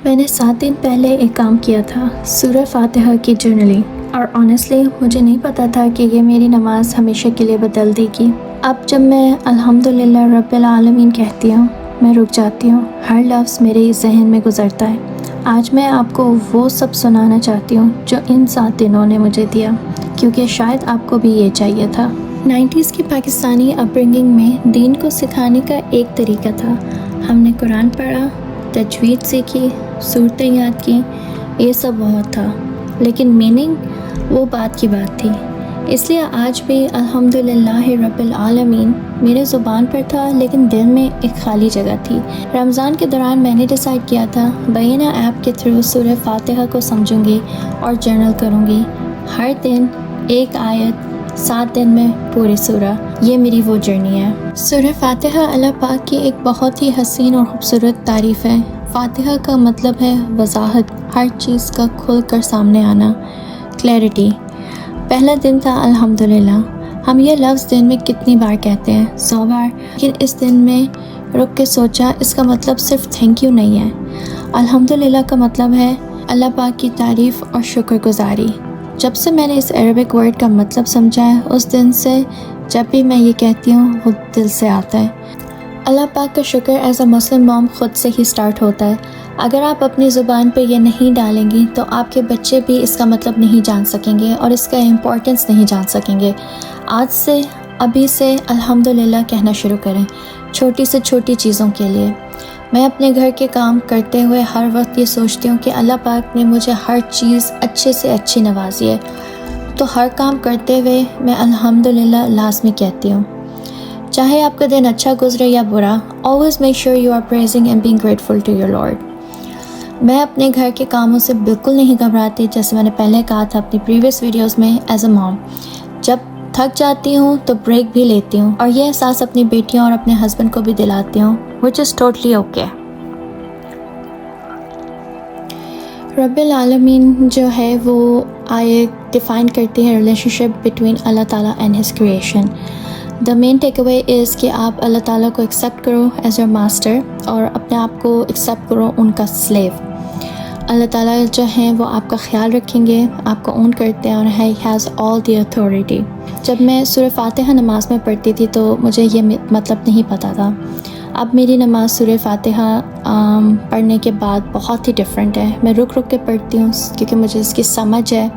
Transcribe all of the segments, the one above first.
میں نے 7 دن پہلے ایک کام کیا تھا، سورہ فاتحہ کی جرنلنگ، اور آنیسٹلی مجھے نہیں پتا تھا کہ یہ میری نماز ہمیشہ کے لیے بدل دے گی۔ اب جب میں الحمدللہ رب العالمین کہتی ہوں، میں رک جاتی ہوں، ہر لفظ میرے ذہن میں گزرتا ہے۔ آج میں آپ کو وہ سب سنانا چاہتی ہوں جو ان 7 دنوں نے مجھے دیا، کیونکہ شاید آپ کو بھی یہ چاہیے تھا۔ 90s کی پاکستانی اپ برنگنگ میں دین کو سکھانے کا ایک طریقہ تھا۔ ہم نے قرآن پڑھا، تجوید سیکھی، صورتیں یاد کی، یہ سب بہت تھا، لیکن میننگ وہ بات کی بات تھی۔ اس لیے آج بھی الحمدللہ رب العالمین میرے زبان پر تھا، لیکن دل میں ایک خالی جگہ تھی۔ رمضان کے دوران میں نے ڈیسائیڈ کیا تھا بینہ ایپ کے تھرو سورہ فاتحہ کو سمجھوں گی اور جرنل کروں گی، ہر دن ایک آیت، 7 دن میں پوری سورہ۔ یہ میری وہ جرنی ہے۔ سورہ فاتحہ اللہ پاک کی ایک بہت ہی حسین اور خوبصورت تعریف ہے۔ فاتحہ کا مطلب ہے وضاحت، ہر چیز کا کھل کر سامنے آنا، کلیئرٹی۔ پہلا دن تھا الحمدللہ۔ ہم یہ لفظ دن میں کتنی بار کہتے ہیں؟ 100 بار، لیکن اس دن میں رک کے سوچا اس کا مطلب صرف تھینک یو نہیں ہے۔ الحمدللہ کا مطلب ہے اللہ پاک کی تعریف اور شکر گزاری۔ جب سے میں نے اس عربک ورڈ کا مطلب سمجھا ہے، اس دن سے جب بھی میں یہ کہتی ہوں وہ دل سے آتا ہے۔ اللہ پاک کا شکر ایز اے مسلم موم خود سے ہی سٹارٹ ہوتا ہے۔ اگر آپ اپنی زبان پہ یہ نہیں ڈالیں گی تو آپ کے بچے بھی اس کا مطلب نہیں جان سکیں گے اور اس کا امپورٹنس نہیں جان سکیں گے۔ آج سے، ابھی سے الحمدللہ کہنا شروع کریں، چھوٹی سے چھوٹی چیزوں کے لیے۔ میں اپنے گھر کے کام کرتے ہوئے ہر وقت یہ سوچتی ہوں کہ اللہ پاک نے مجھے ہر چیز اچھے سے اچھی نوازی ہے، تو ہر کام کرتے ہوئے میں الحمدللہ لازمی کہتی ہوں۔ چاہے آپ کا دن اچھا گزرے یا برا، always make sure you are praising and being grateful to your Lord۔ میں اپنے گھر کے کاموں سے بالکل نہیں گھبراتی، جیسے میں نے پہلے کہا تھا اپنی پریویس ویڈیوز میں، ایز اے موم جب تھک جاتی ہوں تو بریک بھی لیتی ہوں، اور یہ احساس اپنی بیٹیوں اور اپنے ہسبینڈ کو بھی دلاتی ہوں، which is totally okay۔ رب العالمین جو ہے وہ آیت ڈیفائن کرتی ہے ریلیشن شپ بٹوین اللہ تعالیٰ اینڈ ہز کریشن۔ دا مین ٹیک اوے از کہ آپ اللہ تعالیٰ کو ایکسیپٹ کرو ایز یور ماسٹر، اور اپنے آپ کو ایکسیپٹ کرو ان کا سلیو۔ اللہ تعالیٰ جو ہیں وہ آپ کا خیال رکھیں گے، آپ کو اون کرتے ہیں، اور he has all the authority. جب میں سورہ فاتحہ نماز میں پڑھتی تھی تو مجھے یہ مطلب نہیں پتہ تھا۔ اب میری نماز سورہ فاتحہ پڑھنے کے بعد بہت ہی ڈفرینٹ ہے۔ میں رک رک کے پڑھتی ہوں کیونکہ مجھے اس کی سمجھ ہے،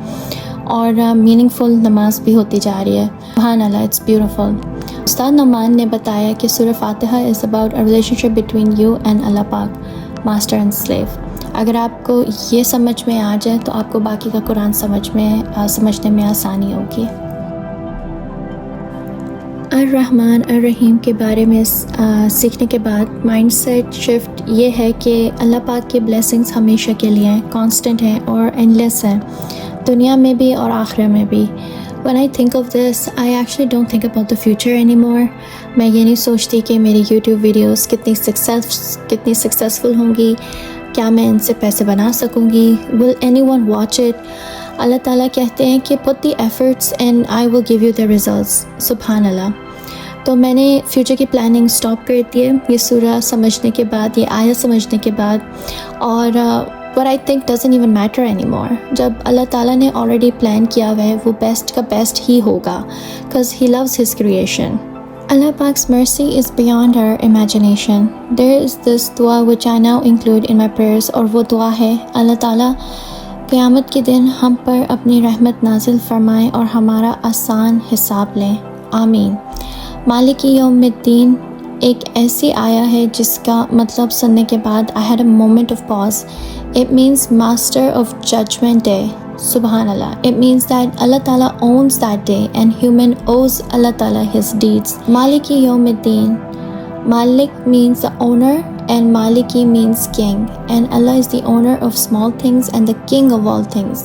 اور میننگ فل نماز بھی ہوتی جا رہی ہے۔ سبحان اللہ، اٹس بیوٹیفل۔ استاد نعمان نے بتایا کہ Surah Fatiha is about a relationship between you and Allah پاک، ماسٹر اینڈ سلیو۔ اگر آپ کو یہ سمجھ میں آ جائے تو آپ کو باقی کا قرآن سمجھنے میں آسانی ہوگی۔ الرحمن الرحیم کے بارے میں سیکھنے کے بعد مائنڈ سیٹ شفٹ یہ ہے کہ اللہ پاک کے بلیسنگز ہمیشہ کے لیے ہیں، کانسٹنٹ ہیں اور اینڈلیس ہیں، دنیا میں بھی اور آخرت میں بھی۔ When I think of this, I actually don't think about the future anymore۔ میں یہ نہیں سوچتی کہ میری یوٹیوب ویڈیوز کتنی سکسیزفل ہوں گی، کیا میں ان سے پیسے بنا سکوں گی، will anyone watch it۔ اللہ تعالیٰ کہتے ہیں کہ put the efforts and I will give you the results۔ سبحان اللہ۔ تو میں نے فیوچر کی پلاننگ سٹاپ کر دی ہے یہ سورہ سمجھنے کے بعد، یہ آیت سمجھنے کے بعد، اور what I think doesn't even matter anymore۔ جب اللہ تعالیٰ نے already پلان کیا ہوا ہے، وہ بیسٹ کا بیسٹ ہی ہوگا، because he loves his creation۔ Allah Pak's mercy is beyond our imagination۔ There is this dua which I now include in my prayers، اور وہ دعا ہے اللہ تعالیٰ قیامت کے دن ہم پر اپنی رحمت نازل فرمائیں اور ہمارا آسان حساب لیں، آمین۔ مالک یوم الدین ایک ایسی آیا ہے جس کا مطلب سننے کے بعد I had a moment of pause۔ It means master of judgment day۔ سبحان اللہ۔ It means that Allah Ta'ala owns that day and human owes Allah Ta'ala his deeds۔ Maliki Yawm Ad-Din۔ Malik means the owner and Maliki means king, and Allah is the owner of small things and the king of all things۔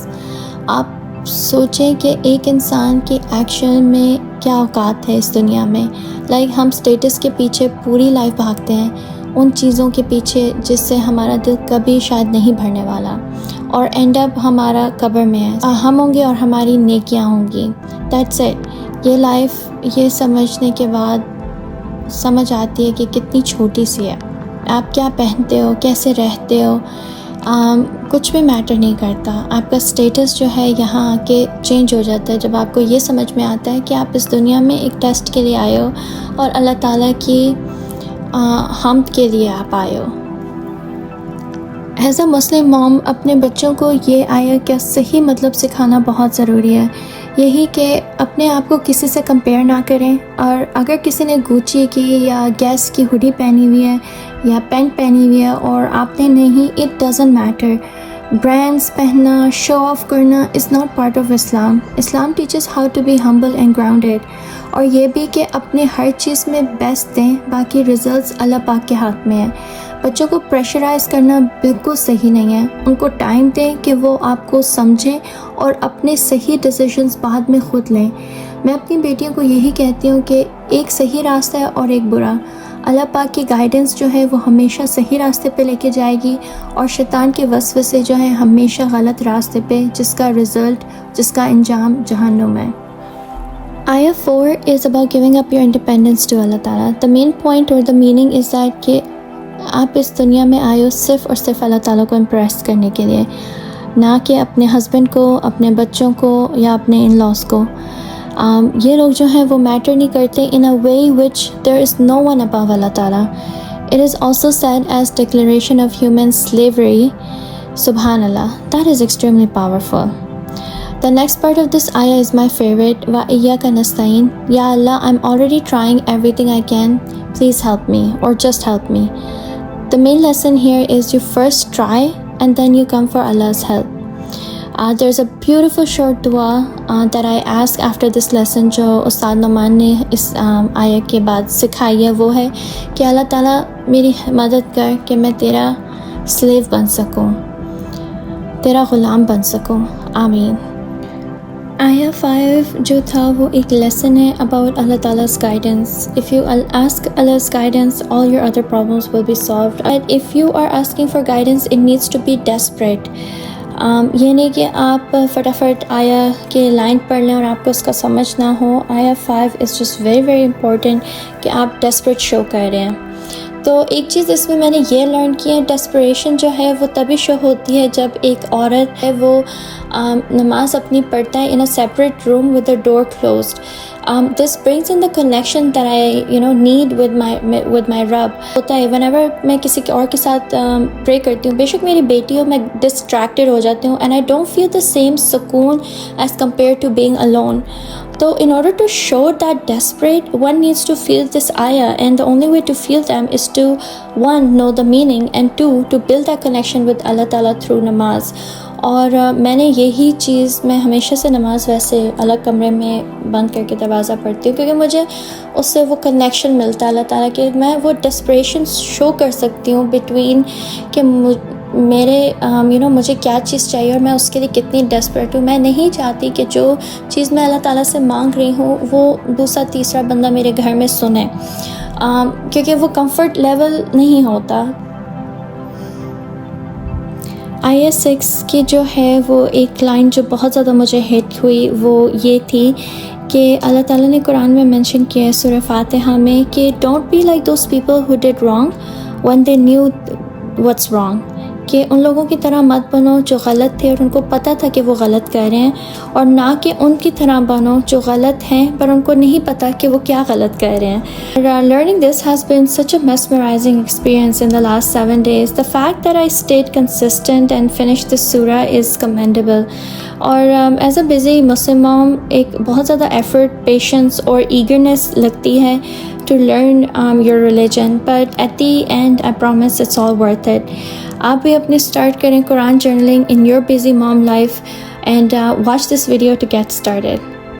آپ سوچیں کہ ایک انسان کے action میں کیا اوقات ہے اس دنیا میں، ہم سٹیٹس کے پیچھے پوری لائف بھاگتے ہیں، ان چیزوں کے پیچھے جس سے ہمارا دل کبھی شاید نہیں بھرنے والا، اور اینڈ اپ ہمارا قبر میں ہے، ہم ہوں گے اور ہماری نیکیاں ہوں گی، دیٹس اٹ۔ یہ لائف یہ سمجھنے کے بعد سمجھ آتی ہے کہ کتنی چھوٹی سی ہے۔ آپ کیا پہنتے ہو، کیسے رہتے ہو، کچھ بھی میٹر نہیں کرتا. آپ کا اسٹیٹس جو ہے یہاں آ کے چینج ہو جاتا ہے جب آپ کو یہ سمجھ میں آتا ہے کہ آپ اس دنیا میں ایک ٹیسٹ کے لیے آئے ہو اور اللہ تعالیٰ کی حمد کے لیے آپ آئے ہو. ایز اے مسلم موم اپنے بچوں کو یہ آیا کہ صحیح مطلب سکھانا بہت ضروری ہے. یہی کہ اپنے آپ کو کسی سے کمپیئر نہ کریں، اور اگر کسی نے گوچی کی یا گیس کی ہوڈی پہنی ہوئی ہے یا پینٹ پہنی ہوئی ہے اور آپ نے نہیں، اٹ ڈزنٹ میٹر. برانڈس پہننا، شو آف کرنا is not part of Islam. Islam teaches how to be humble and grounded, اور یہ بھی کہ اپنے ہر چیز میں بیسٹ دیں، باقی ریزلٹس اللہ پاک کے ہاتھ میں ہیں. بچوں کو پریشرائز کرنا بالکل صحیح نہیں ہے. ان کو ٹائم دیں کہ وہ آپ کو سمجھیں اور اپنے صحیح ڈیسیژنز بعد میں خود لیں. میں اپنی بیٹیوں کو یہی کہتی ہوں کہ ایک صحیح راستہ ہے اور ایک برا. اللہ پاک کی گائیڈنس جو ہے وہ ہمیشہ صحیح راستے پہ لے کے جائے گی، اور شیطان کے وسوسے جو ہیں ہمیشہ غلط راستے پہ، جس کا رزلٹ، جس کا انجام جہنم ہے. Ayah 4 is about giving up your independence to Allah Ta'ala. The main point or the meaning is that کہ آپ اس دنیا میں آئے ہو صرف اور صرف اللہ تعالیٰ کو امپریس کرنے کے لیے، نہ کہ اپنے ہسبینڈ کو، اپنے بچوں کو یا اپنے ان لاس کو. یہ لوگ جو ہیں وہ میٹر نہیں کرتے in a way which there is no one above Allah Ta'ala. It is also said as declaration of human slavery. Subhanallah, that is extremely powerful. The next part of this ayah is my favorite. وَإِيَّاكَ نَسْتَعِينُ. Ya Allah, I'm already trying everything I can. Please help me, or just help me. The main lesson here is you first try and then you come for Allah's help. There's a beautiful short dua that I ask after this lesson جو استاد نعمان نے اس آیہ کے بعد سکھائی ہے. وہ ہے کہ اللہ تعالیٰ میری مدد کر کہ میں تیرا سلیو بن سکوں، تیرا غلام بن سکوں. آمین. آیہ 5 جو تھا وہ ایک لیسن ہے about Allah تعالیٰ's guidance. If you ask Allah's guidance, all your other problems will be solved. But if you are asking for guidance, it needs to be desperate. یہ نہیں کہ آپ فٹافٹ آیا کے لائن پڑھ لیں اور آپ کو اس کا سمجھ نہ ہو. آیا 5 is just very very important کہ آپ ڈیسپریٹ شو کر رہے ہیں. تو ایک چیز اس میں نے یہ لرن کی ہے، ڈیسپریشن جو ہے وہ تبھی شو ہوتی ہے جب ایک عورت ہے وہ نماز اپنی پڑھتا ہے in a separate room with the door closed. This brings in the connection that I need with my Rabb. ہوتا ہے whenever میں کسی اور کے ساتھ پرے کرتی ہوں، بے شک میری بیٹی ہو، میں ڈسٹریکٹڈ ہو جاتی ہوں and I don't feel the same سکون as compared to being alone. So in order to show that desperate, one needs to feel this ayah, and the only way to feel them is to, one, know the meaning, and two, to build that connection with Allah Ta'ala through namaz. اور میں نے یہی چیز، میں ہمیشہ سے نماز ویسے الگ کمرے میں بند کر کے دروازہ پڑھتی ہوں، کیونکہ مجھے اس سے وہ کنیکشن ملتا ہے اللہ تعالیٰ کے. میں وہ ڈسپریشن شو کر سکتی ہوں بٹوین کہ میرے مجھے کیا چیز چاہیے اور میں اس کے لیے کتنی ڈیسپریٹ ہوں. میں نہیں چاہتی کہ جو چیز میں اللہ تعالیٰ سے مانگ رہی ہوں وہ دوسرا تیسرا بندہ میرے گھر میں سنے، کیونکہ وہ کمفرٹ لیول نہیں ہوتا. آیہ 6 کی جو ہے وہ ایک لائن جو بہت زیادہ مجھے ہٹ ہوئی وہ یہ تھی کہ اللہ تعالیٰ نے قرآن میں مینشن کیا ہے سورہ فاتحہ میں کہ don't be like those people who did wrong when they knew what's wrong. کہ ان لوگوں کی طرح مت بنو جو غلط تھے اور ان کو پتہ تھا کہ وہ غلط کر رہے ہیں، اور نہ کہ ان کی طرح بنو جو غلط ہیں پر ان کو نہیں پتہ کہ وہ کیا غلط کر رہے ہیں. Learning this has been such a mesmerizing experience in the last 7 days. The fact that I stayed consistent and finished this surah is commendable. اور ایز اے بزی مسلم موم ایک بہت زیادہ ایفرٹ، پیشنس اور ایگرنیس لگتی ہے to learn your religion, but at the end I promise it's all worth it. آپ بھی اپنے اسٹارٹ کریں قرآن journaling in your busy mom life and watch this video to get started.